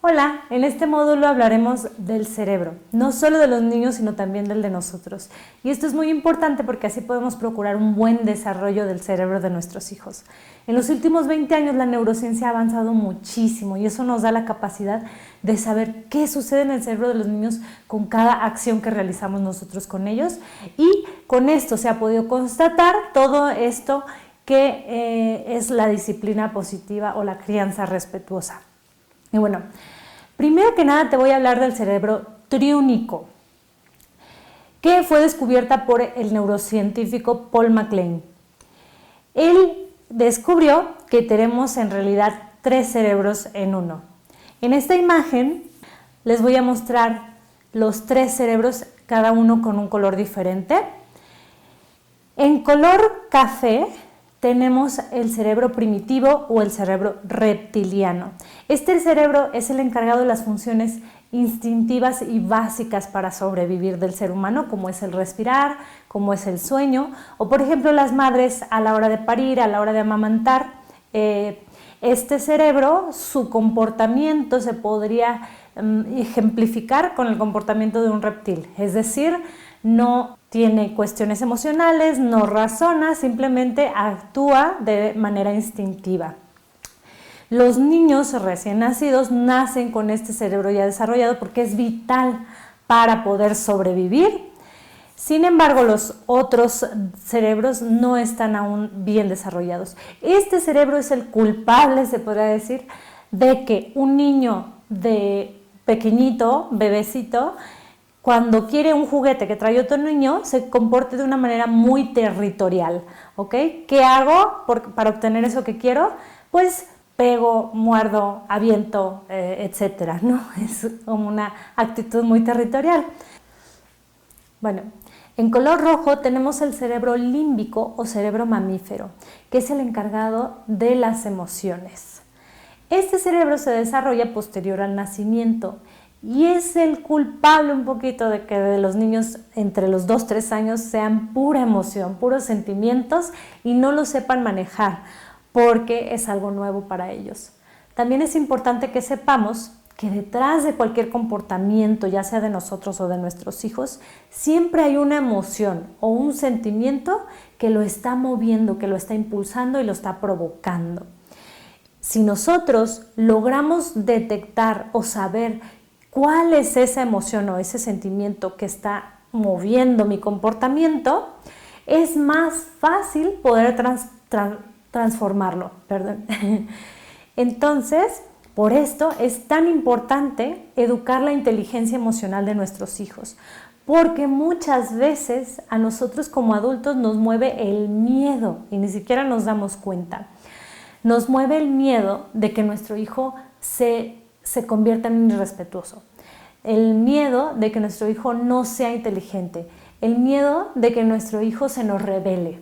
Hola, en este módulo hablaremos del cerebro, no solo de los niños, sino también del de nosotros. Y esto es muy importante porque así podemos procurar un buen desarrollo del cerebro de nuestros hijos. En los últimos 20 años la neurociencia ha avanzado muchísimo y eso nos da la capacidad de saber qué sucede en el cerebro de los niños con cada acción que realizamos nosotros con ellos. Y con esto se ha podido constatar todo esto que es la disciplina positiva o la crianza respetuosa. Y bueno, primero que nada te voy a hablar del cerebro triúnico, que fue descubierta por el neurocientífico Paul MacLean. Él descubrió que tenemos en realidad 3 cerebros en uno. En esta imagen les voy a mostrar los 3 cerebros, cada uno con un color diferente. En color café tenemos el cerebro primitivo o el cerebro reptiliano. Este cerebro es el encargado de las funciones instintivas y básicas para sobrevivir del ser humano, como es el respirar, como es el sueño, o por ejemplo las madres a la hora de parir, a la hora de amamantar. Este cerebro, su comportamiento se podría ejemplificar con el comportamiento de un reptil, es decir, no tiene cuestiones emocionales, no razona, simplemente actúa de manera instintiva. Los niños recién nacidos nacen con este cerebro ya desarrollado porque es vital para poder sobrevivir. Sin embargo, los otros cerebros no están aún bien desarrollados. Este cerebro es el culpable, se podría decir, de que un niño de pequeñito, bebecito, cuando quiere un juguete que trae otro niño, se comporte de una manera muy territorial, ¿ok? ¿Qué hago para obtener eso que quiero? Pues pego, muerdo, aviento, etcétera, ¿no? Es como una actitud muy territorial. Bueno, en color rojo tenemos el cerebro límbico o cerebro mamífero, que es el encargado de las emociones. Este cerebro se desarrolla posterior al nacimiento y es el culpable un poquito de que de los niños entre los 2-3 años sean pura emoción, puros sentimientos y no lo sepan manejar porque es algo nuevo para ellos. También es importante que sepamos que detrás de cualquier comportamiento, ya sea de nosotros o de nuestros hijos, siempre hay una emoción o un sentimiento que lo está moviendo, que lo está impulsando y lo está provocando. Si nosotros logramos detectar o saber cuál es esa emoción o ese sentimiento que está moviendo mi comportamiento, es más fácil poder transformarlo. Entonces, por esto es tan importante educar la inteligencia emocional de nuestros hijos, porque muchas veces a nosotros como adultos nos mueve el miedo y ni siquiera nos damos cuenta. Nos mueve el miedo de que nuestro hijo se convierta en un irrespetuoso, el miedo de que nuestro hijo no sea inteligente, el miedo de que nuestro hijo se nos rebele.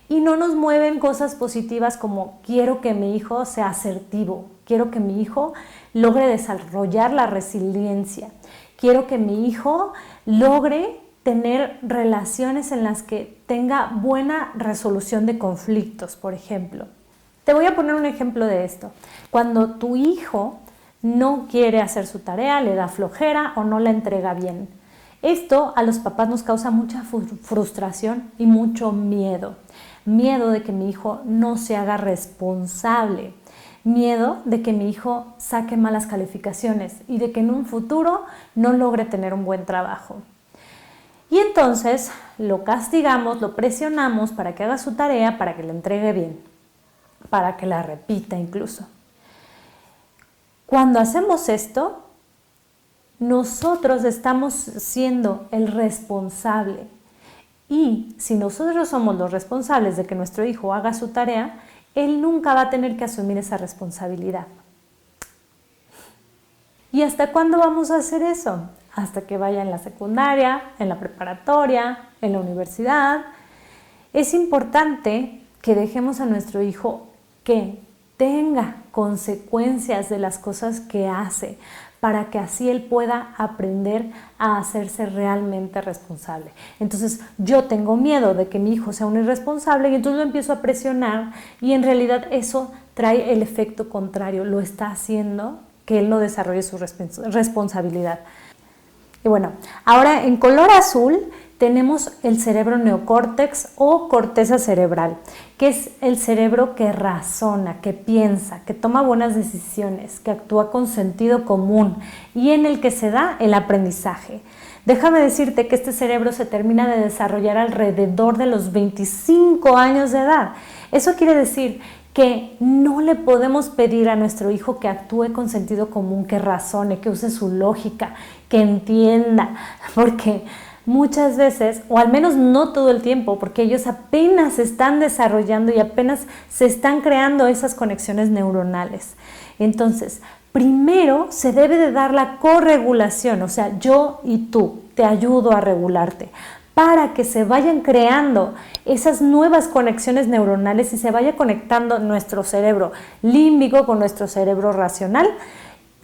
Y no nos mueven cosas positivas como quiero que mi hijo sea asertivo, quiero que mi hijo logre desarrollar la resiliencia, quiero que mi hijo logre tener relaciones en las que tenga buena resolución de conflictos, por ejemplo. Te voy a poner un ejemplo de esto. Cuando tu hijo no quiere hacer su tarea, le da flojera o no la entrega bien. Esto a los papás nos causa mucha frustración y mucho miedo. Miedo de que mi hijo no se haga responsable. Miedo de que mi hijo saque malas calificaciones y de que en un futuro no logre tener un buen trabajo. Y entonces lo castigamos, lo presionamos para que haga su tarea, para que la entregue bien, para que la repita incluso. Cuando hacemos esto, nosotros estamos siendo el responsable. Y si nosotros somos los responsables de que nuestro hijo haga su tarea, él nunca va a tener que asumir esa responsabilidad. ¿Y hasta cuándo vamos a hacer eso? Hasta que vaya en la secundaria, en la preparatoria, en la universidad. Es importante que dejemos a nuestro hijo que tenga consecuencias de las cosas que hace, para que así él pueda aprender a hacerse realmente responsable. Entonces yo tengo miedo de que mi hijo sea un irresponsable y entonces lo empiezo a presionar y en realidad eso trae el efecto contrario, lo está haciendo que él no desarrolle su responsabilidad. Y bueno, ahora en color azul tenemos el cerebro neocórtex o corteza cerebral, que es el cerebro que razona, que piensa, que toma buenas decisiones, que actúa con sentido común y en el que se da el aprendizaje. Déjame decirte que este cerebro se termina de desarrollar alrededor de los 25 años de edad. Eso quiere decir que no le podemos pedir a nuestro hijo que actúe con sentido común, que razone, que use su lógica, que entienda, porque muchas veces, o al menos no todo el tiempo, porque ellos apenas se están desarrollando y apenas se están creando esas conexiones neuronales. Entonces, primero se debe de dar la corregulación, o sea, yo y tú te ayudo a regularte, para que se vayan creando esas nuevas conexiones neuronales y se vaya conectando nuestro cerebro límbico con nuestro cerebro racional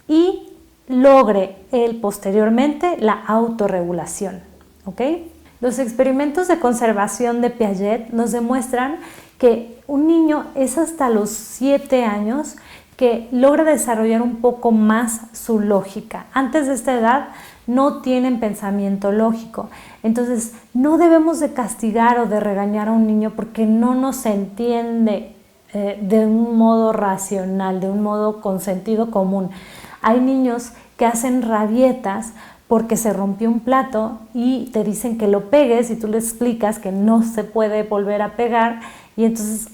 y logre él posteriormente la autorregulación. ¿Ok? Los experimentos de conservación de Piaget nos demuestran que un niño es hasta los 7 años que logra desarrollar un poco más su lógica. Antes de esta edad no tienen pensamiento lógico. Entonces, no debemos de castigar o de regañar a un niño porque no nos entiende de un modo racional, de un modo con sentido común. Hay niños que hacen rabietas porque se rompió un plato y te dicen que lo pegues y tú le explicas que no se puede volver a pegar y entonces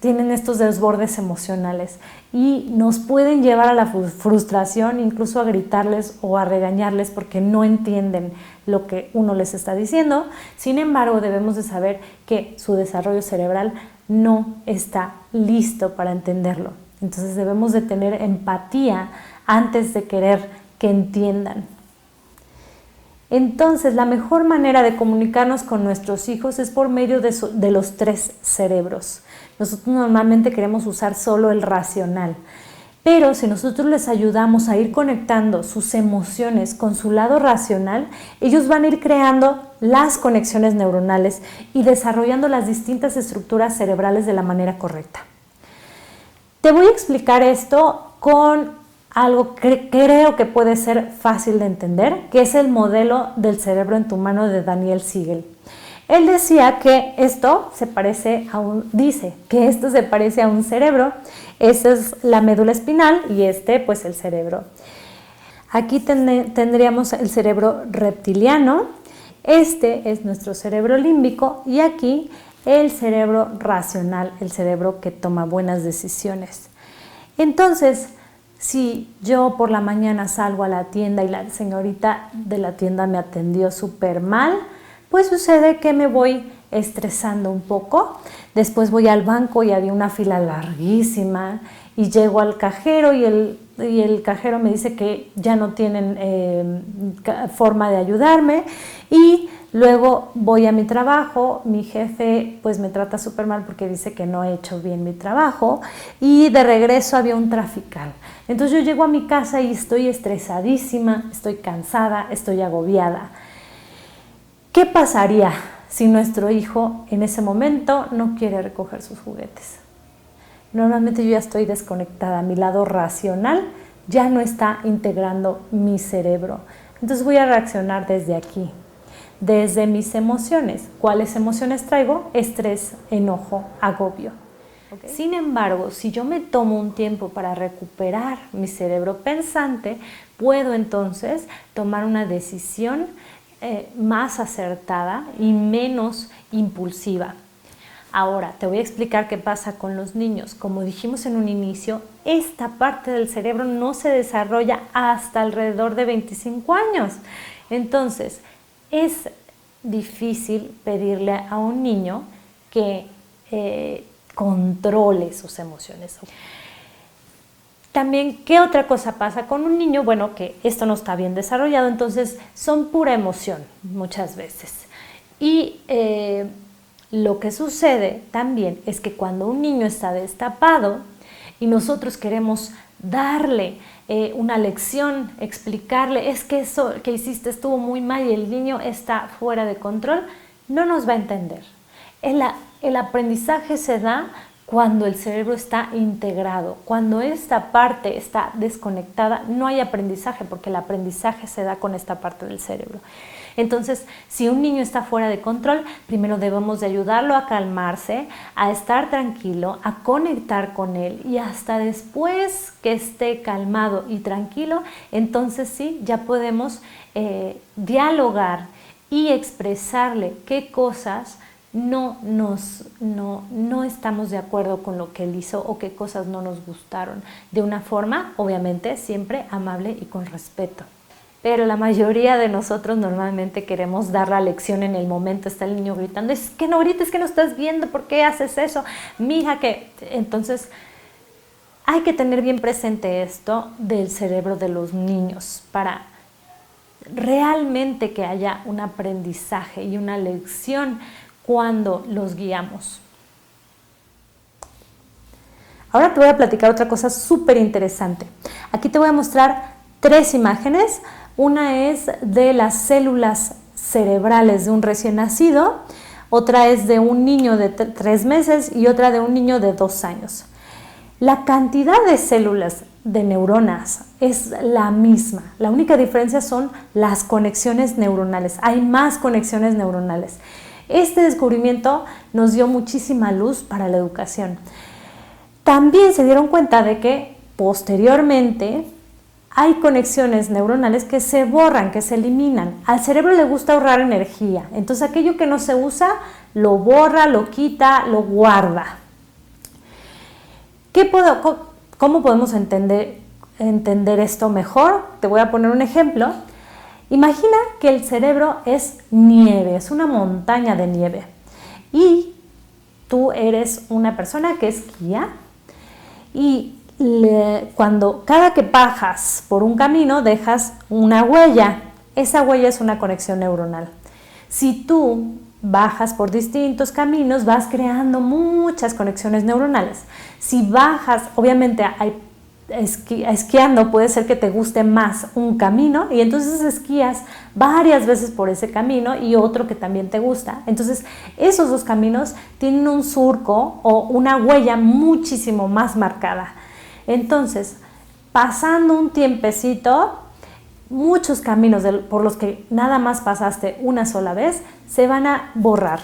tienen estos desbordes emocionales y nos pueden llevar a la frustración, incluso a gritarles o a regañarles porque no entienden lo que uno les está diciendo. Sin embargo, debemos de saber que su desarrollo cerebral no está listo para entenderlo. Entonces debemos de tener empatía antes de querer que entiendan. Entonces, la mejor manera de comunicarnos con nuestros hijos es por medio de los 3 cerebros. Nosotros normalmente queremos usar solo el racional, pero si nosotros les ayudamos a ir conectando sus emociones con su lado racional, ellos van a ir creando las conexiones neuronales y desarrollando las distintas estructuras cerebrales de la manera correcta. Te voy a explicar esto con algo que creo que puede ser fácil de entender, que es el modelo del cerebro en tu mano de Daniel Siegel. Él decía que esto se parece a un cerebro. Esa es la médula espinal y pues el cerebro. Aquí tendríamos el cerebro reptiliano, este es nuestro cerebro límbico y aquí el cerebro racional, el cerebro que toma buenas decisiones. Entonces, si yo por la mañana salgo a la tienda y la señorita de la tienda me atendió súper mal, pues sucede que me voy estresando un poco. Después voy al banco y había una fila larguísima y llego al cajero y el cajero me dice que ya no tienen forma de ayudarme y luego voy a mi trabajo, mi jefe pues me trata súper mal porque dice que no he hecho bien mi trabajo y de regreso había un trafical. Entonces yo llego a mi casa y estoy estresadísima, estoy cansada, estoy agobiada. ¿Qué pasaría si nuestro hijo en ese momento no quiere recoger sus juguetes? Normalmente yo ya estoy desconectada, mi lado racional ya no está integrando mi cerebro. Entonces voy a reaccionar desde aquí, desde mis emociones. ¿Cuáles emociones traigo? Estrés, enojo, agobio. Okay. Sin embargo, si yo me tomo un tiempo para recuperar mi cerebro pensante, puedo entonces tomar una decisión más acertada y menos impulsiva. Ahora, te voy a explicar qué pasa con los niños. Como dijimos en un inicio, esta parte del cerebro no se desarrolla hasta alrededor de 25 años. Entonces, es difícil pedirle a un niño que controle sus emociones. También, ¿qué otra cosa pasa con un niño? Bueno, que esto no está bien desarrollado, entonces son pura emoción muchas veces. Y lo que sucede también es que cuando un niño está destapado y nosotros queremos darle una lección, explicarle, es que eso que hiciste estuvo muy mal y el niño está fuera de control, no nos va a entender. El aprendizaje se da cuando el cerebro está integrado. Cuando esta parte está desconectada, no hay aprendizaje, porque el aprendizaje se da con esta parte del cerebro. Entonces, si un niño está fuera de control, primero debemos de ayudarlo a calmarse, a estar tranquilo, a conectar con él, y hasta después que esté calmado y tranquilo, entonces sí, ya podemos dialogar y expresarle qué cosas no estamos de acuerdo con lo que él hizo o qué cosas no nos gustaron, de una forma, obviamente, siempre amable y con respeto. Pero la mayoría de nosotros normalmente queremos dar la lección en el momento. Está el niño gritando, es que no grites, que no estás viendo, ¿por qué haces eso? Mira que... Entonces, hay que tener bien presente esto del cerebro de los niños para realmente que haya un aprendizaje y una lección cuando los guiamos. Ahora te voy a platicar otra cosa súper interesante. Aquí te voy a mostrar 3 imágenes. Una es de las células cerebrales de un recién nacido, otra es de un niño de 3 meses y otra de un niño de 2 años. La cantidad de células de neuronas es la misma. La única diferencia son las conexiones neuronales. Hay más conexiones neuronales. Este descubrimiento nos dio muchísima luz para la educación. También se dieron cuenta de que posteriormente hay conexiones neuronales que se borran, que se eliminan. Al cerebro le gusta ahorrar energía, entonces aquello que no se usa lo borra, lo quita, lo guarda. ¿Cómo podemos entender esto mejor? Te voy a poner un ejemplo. Imagina que el cerebro es nieve, es una montaña de nieve, y tú eres una persona que esquía, y cada que bajas por un camino dejas una huella. Esa huella es una conexión neuronal. Si tú bajas por distintos caminos, vas creando muchas conexiones neuronales. Si bajas, obviamente esquiando puede ser que te guste más un camino, y entonces esquías varias veces por ese camino y otro que también te gusta. Entonces esos 2 caminos tienen un surco o una huella muchísimo más marcada. Entonces, pasando un tiempecito, muchos caminos por los que nada más pasaste una sola vez se van a borrar,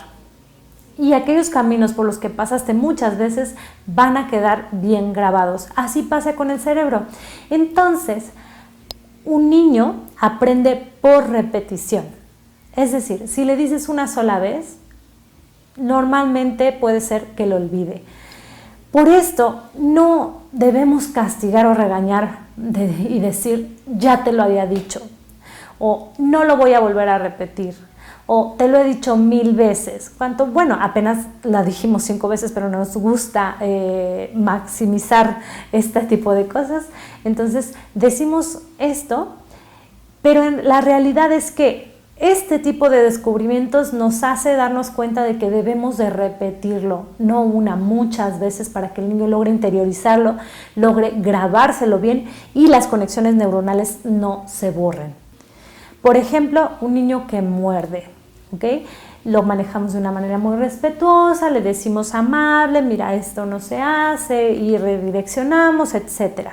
y aquellos caminos por los que pasaste muchas veces van a quedar bien grabados. Así pasa con el cerebro. Entonces, un niño aprende por repetición. Es decir, si le dices una sola vez, normalmente puede ser que lo olvide. Por esto no debemos castigar o regañar y decir, ya te lo había dicho, o no lo voy a volver a repetir, o te lo he dicho 1000 veces. Bueno, apenas la dijimos 5 veces, pero nos gusta maximizar este tipo de cosas. Entonces decimos esto, pero la realidad es que este tipo de descubrimientos nos hace darnos cuenta de que debemos de repetirlo, no muchas veces, para que el niño logre interiorizarlo, logre grabárselo bien y las conexiones neuronales no se borren. Por ejemplo, un niño que muerde, ¿ok? Lo manejamos de una manera muy respetuosa, le decimos amable, mira, esto no se hace, y redireccionamos, etc.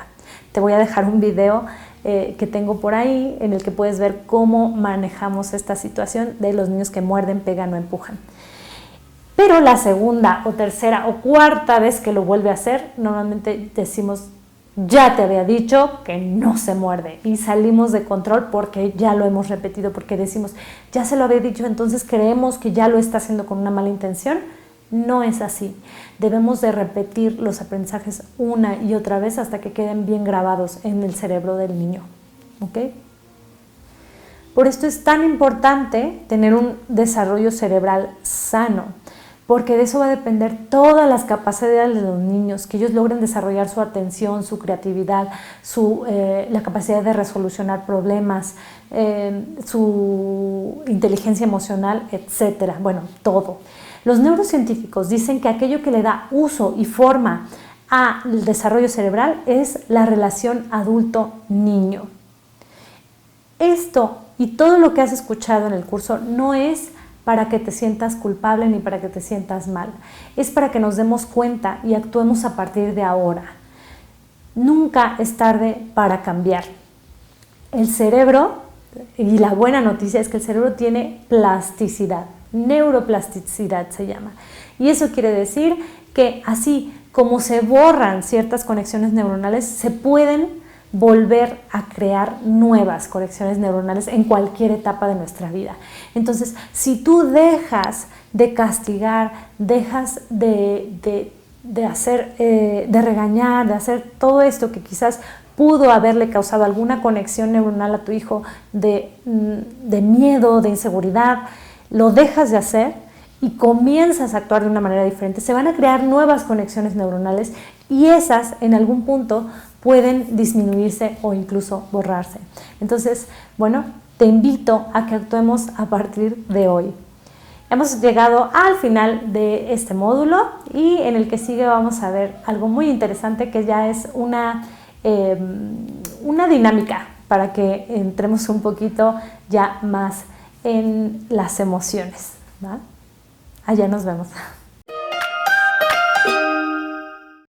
Te voy a dejar un video que tengo por ahí en el que puedes ver cómo manejamos esta situación de los niños que muerden, pegan o empujan. Pero la segunda o tercera o cuarta vez que lo vuelve a hacer, normalmente decimos, ya te había dicho que no se muerde, y salimos de control porque ya lo hemos repetido, porque decimos, ya se lo había dicho, entonces creemos que ya lo está haciendo con una mala intención. No es así. Debemos de repetir los aprendizajes una y otra vez hasta que queden bien grabados en el cerebro del niño. ¿Ok? Por esto es tan importante tener un desarrollo cerebral sano, porque de eso va a depender todas las capacidades de los niños, que ellos logren desarrollar su atención, su creatividad, la capacidad de resolucionar problemas, su inteligencia emocional, etc. Bueno, todo. Los neurocientíficos dicen que aquello que le da uso y forma al desarrollo cerebral es la relación adulto-niño. Esto y todo lo que has escuchado en el curso no es para que te sientas culpable ni para que te sientas mal. Es para que nos demos cuenta y actuemos a partir de ahora. Nunca es tarde para cambiar. El cerebro, y la buena noticia es que el cerebro tiene plasticidad, neuroplasticidad se llama. Y eso quiere decir que así como se borran ciertas conexiones neuronales, se pueden volver a crear nuevas conexiones neuronales en cualquier etapa de nuestra vida. Entonces, si tú dejas de castigar, dejas de regañar, de hacer todo esto que quizás pudo haberle causado alguna conexión neuronal a tu hijo de miedo, de inseguridad, lo dejas de hacer y comienzas a actuar de una manera diferente, se van a crear nuevas conexiones neuronales y esas en algún punto pueden disminuirse o incluso borrarse. Entonces, bueno, te invito a que actuemos a partir de hoy. Hemos llegado al final de este módulo y en el que sigue vamos a ver algo muy interesante que ya es una dinámica para que entremos un poquito ya más en las emociones, ¿va? Allá nos vemos.